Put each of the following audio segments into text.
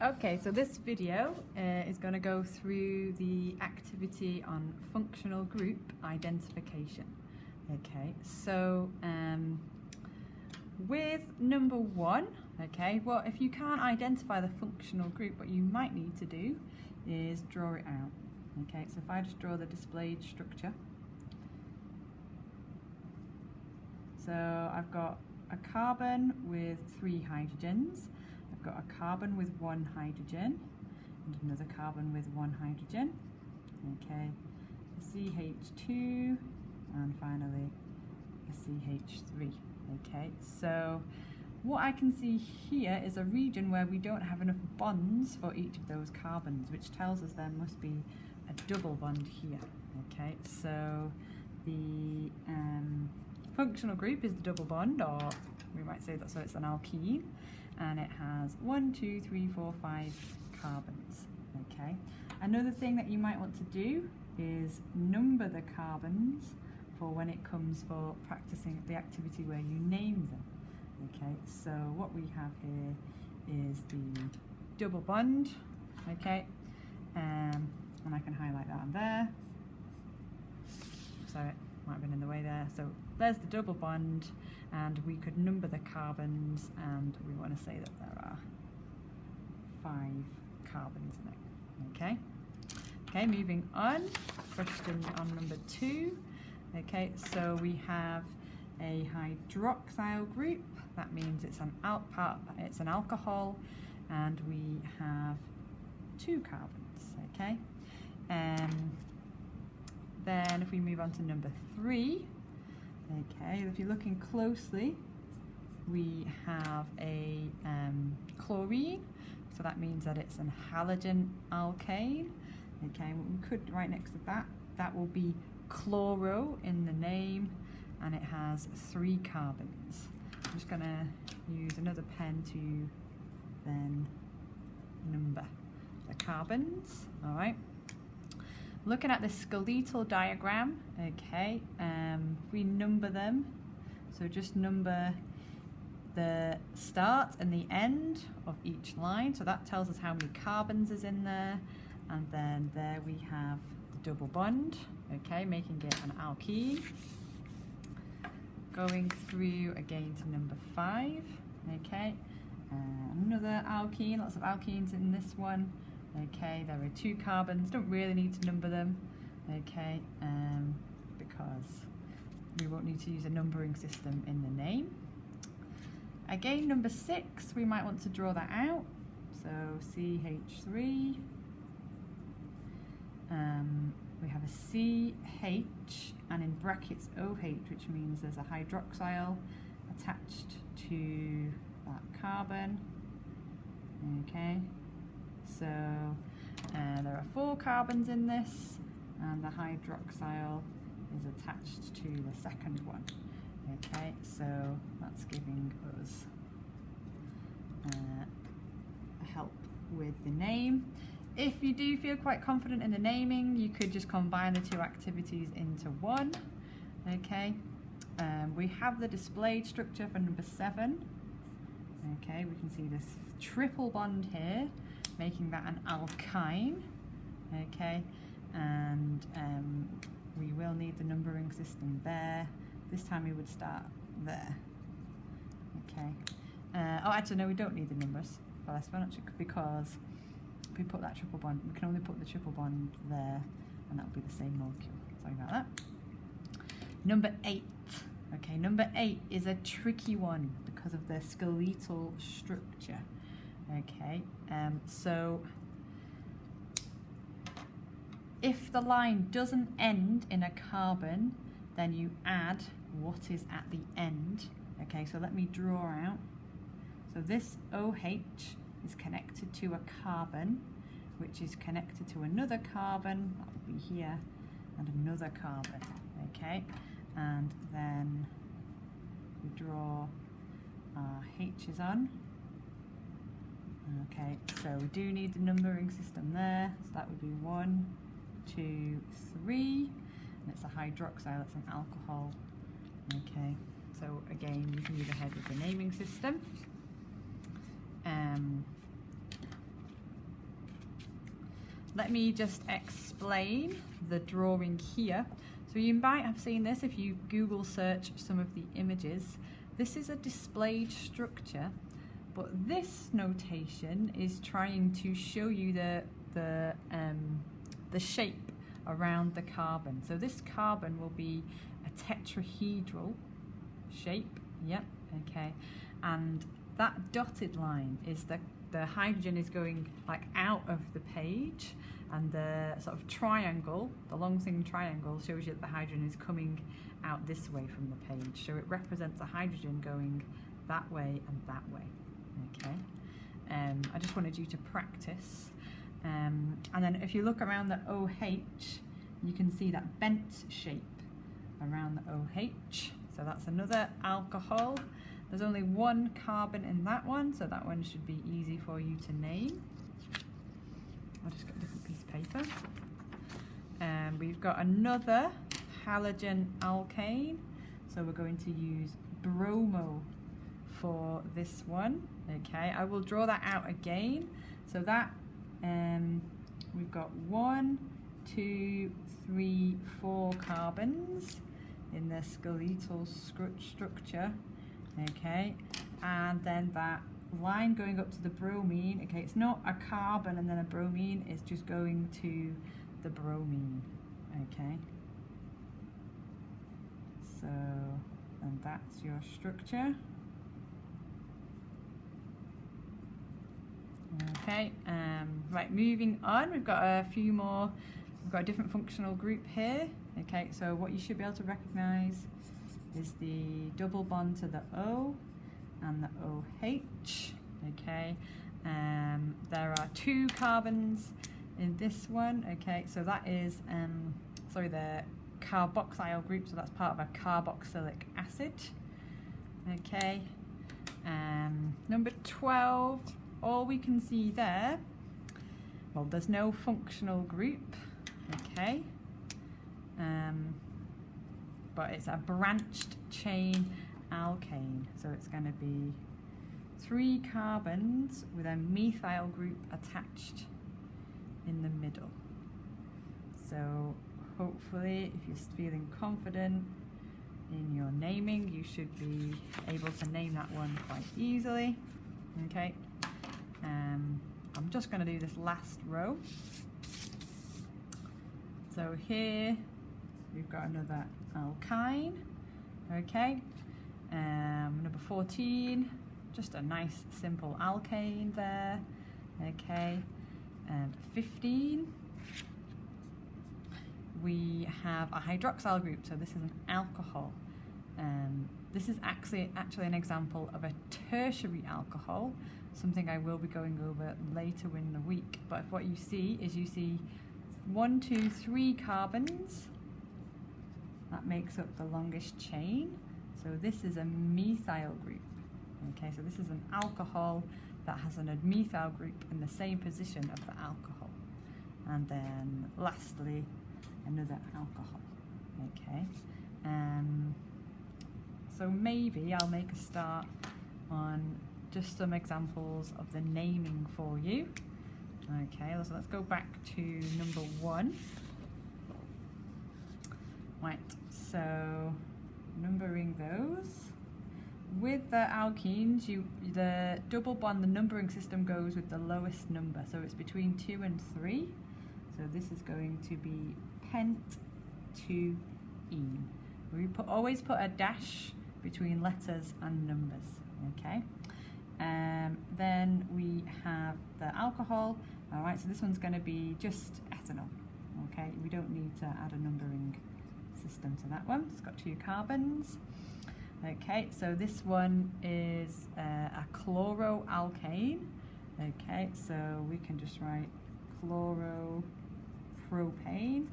Okay, so this video is going to go through the activity on functional group identification. Okay, so with number one, okay, well, if you can't identify the functional group, what you might need to do is draw it out. Okay, so if I just draw the displayed structure. So I've got a carbon with 3 hydrogens. I've got a carbon with 1 hydrogen and another carbon with 1 hydrogen. Okay, a CH2 and finally a CH3. Okay, so what I can see here is a region where we don't have enough bonds for each of those carbons, which tells us there must be a double bond here. Okay, so the functional group is the double bond, or we might say that so it's an alkene, and it has 1, 2, 3, 4, 5 carbons. Okay. Another thing that you might want to do is number the carbons for when it comes for practicing the activity where you name them. Okay, so what we have here is the double bond. Okay, and I can highlight that on there. So it might have been in the way there. So there's the double bond, and we could number the carbons, and we want to say that there are 5 carbons in it. Okay. Okay, moving on. Question on number 2. Okay, so we have a hydroxyl group. That means it's an alcohol, and we have 2 carbons. Okay. Then if we move on to number 3, okay, if you're looking closely, we have a chlorine, so that means that it's an halogen alkane. Okay, what we could write next to that, that will be chloro in the name, and it has 3 carbons. I'm just going to use another pen to then number the carbons. All right. Looking at the skeletal diagram, okay, we number them. So just number the start and the end of each line. So that tells us how many carbons is in there. And then there we have the double bond, okay, making it an alkene. Going through again to number 5, okay, another alkene, lots of alkenes in this one. Okay, there are 2 carbons, don't really need to number them, okay, because we won't need to use a numbering system in the name. Again, number 6, we might want to draw that out, so CH3, we have a CH and in brackets OH, which means there's a hydroxyl attached to that carbon, okay. So there are 4 carbons in this, and the hydroxyl is attached to the second one. Okay, so that's giving us a help with the name. If you do feel quite confident in the naming, you could just combine the 2 activities into one. Okay, we have the displayed structure for number 7. Okay, we can see this triple bond here, making that an alkyne, okay, and we will need the numbering system there. This time we would start there, okay. Oh, actually no, we don't need the numbers for this one, actually, because if we put that triple bond, we can only put the triple bond there, and that will be the same molecule. Sorry about that. Number 8, okay, number 8 is a tricky one because of the skeletal structure. Okay, so if the line doesn't end in a carbon, then you add what is at the end. Okay, so let me draw out. So this OH is connected to a carbon, which is connected to another carbon, that will be here, and another carbon. Okay, and then we draw our H's on. Okay, so we do need the numbering system there, so that would be 1, 2, 3, and it's a hydroxyl, it's an alcohol. Okay, so again, you can move ahead with the naming system. let me just explain the drawing here. So you might have seen this if you Google search some of the images. This is a displayed structure, but this notation is trying to show you the shape around the carbon. So this carbon will be a tetrahedral shape, yep, okay, and that dotted line is the hydrogen is going like out of the page, and the sort of triangle, the long thin triangle, shows you that the hydrogen is coming out this way from the page. So it represents a hydrogen going that way and that way, okay. I just wanted you to practice. And then if you look around the OH, you can see that bent shape around the OH. So that's another alcohol. There's only one carbon in that one, so that one should be easy for you to name. I'll just get a different piece of paper. And we've got another halogen alkane. So we're going to use bromo for this one. Okay, I will draw that out again. So that we've got 1, 2, 3, 4 carbons in the skeletal structure. Okay, and then that line going up to the bromine. Okay, it's not a carbon and then a bromine, it's just going to the bromine. Okay, so, and that's your structure. Okay, right, moving on, we've got a few more. We've got a different functional group here. Okay, so what you should be able to recognize is the double bond to the O and the OH. Okay, there are 2 carbons in this one. Okay, so that is the carboxyl group, so that's part of a carboxylic acid. Okay, number 12, all we can see there, well, there's no functional group. Okay, but it's a branched chain alkane, so it's going to be 3 carbons with a methyl group attached in the middle. So hopefully, if you're feeling confident in your naming, you should be able to name that one quite easily. Okay, I'm just going to do this last row. So here we've got another alkyne. Okay, number 14, just a nice simple alkane there. Okay, 15, we have a hydroxyl group, so this is an alcohol. This is actually an example of a tertiary alcohol, something I will be going over later in the week. But what you see is 1, 2, 3 carbons. That makes up the longest chain. So this is a methyl group. Okay, so this is an alcohol that has a methyl group in the same position of the alcohol. And then lastly, another alcohol. Okay, so maybe I'll make a start on just some examples of the naming for you. Okay, so let's go back to number 1. Right, so numbering those. With the alkenes, the double bond, the numbering system goes with the lowest number, so it's between 2 and 3. So this is going to be pent-2-ene. We always put a dash between letters and numbers. Okay. Then we have the alcohol. All right, so this one's going to be just ethanol. Okay, we don't need to add a numbering system to that one. It's got 2 carbons. Okay, so this one is a chloroalkane. Okay, so we can just write chloropropane,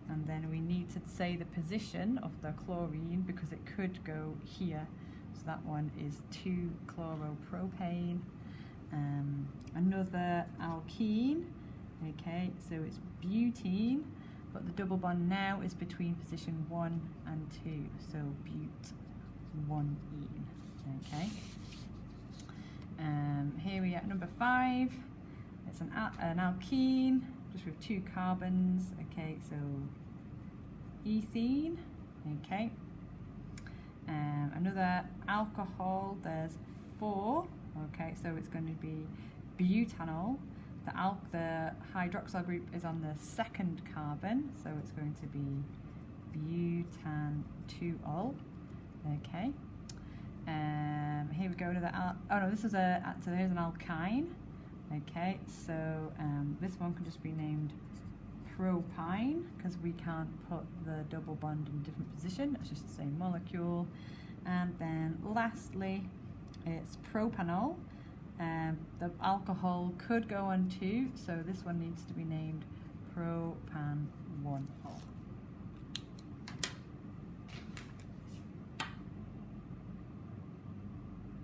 and then we need to say the position of the chlorine because it could go here. So that one is 2-chloropropane. Another alkene. Okay, so it's butene, but the double bond now is between position 1 and 2, so but-1-ene. Okay. Here we are at number 5. It's an alkene, just with 2 carbons. Okay, so ethene. Okay. Another alcohol, there's 4. Okay, so it's going to be butanol. The hydroxyl group is on the 2nd carbon, so it's going to be butan2ol. Okay. Here we go to the so here's an alkyne. Okay, so this one can just be named propyne because we can't put the double bond in a different position. It's just the same molecule. And then lastly, it's propanol. The alcohol could go on 2, so this one needs to be named propan1ol.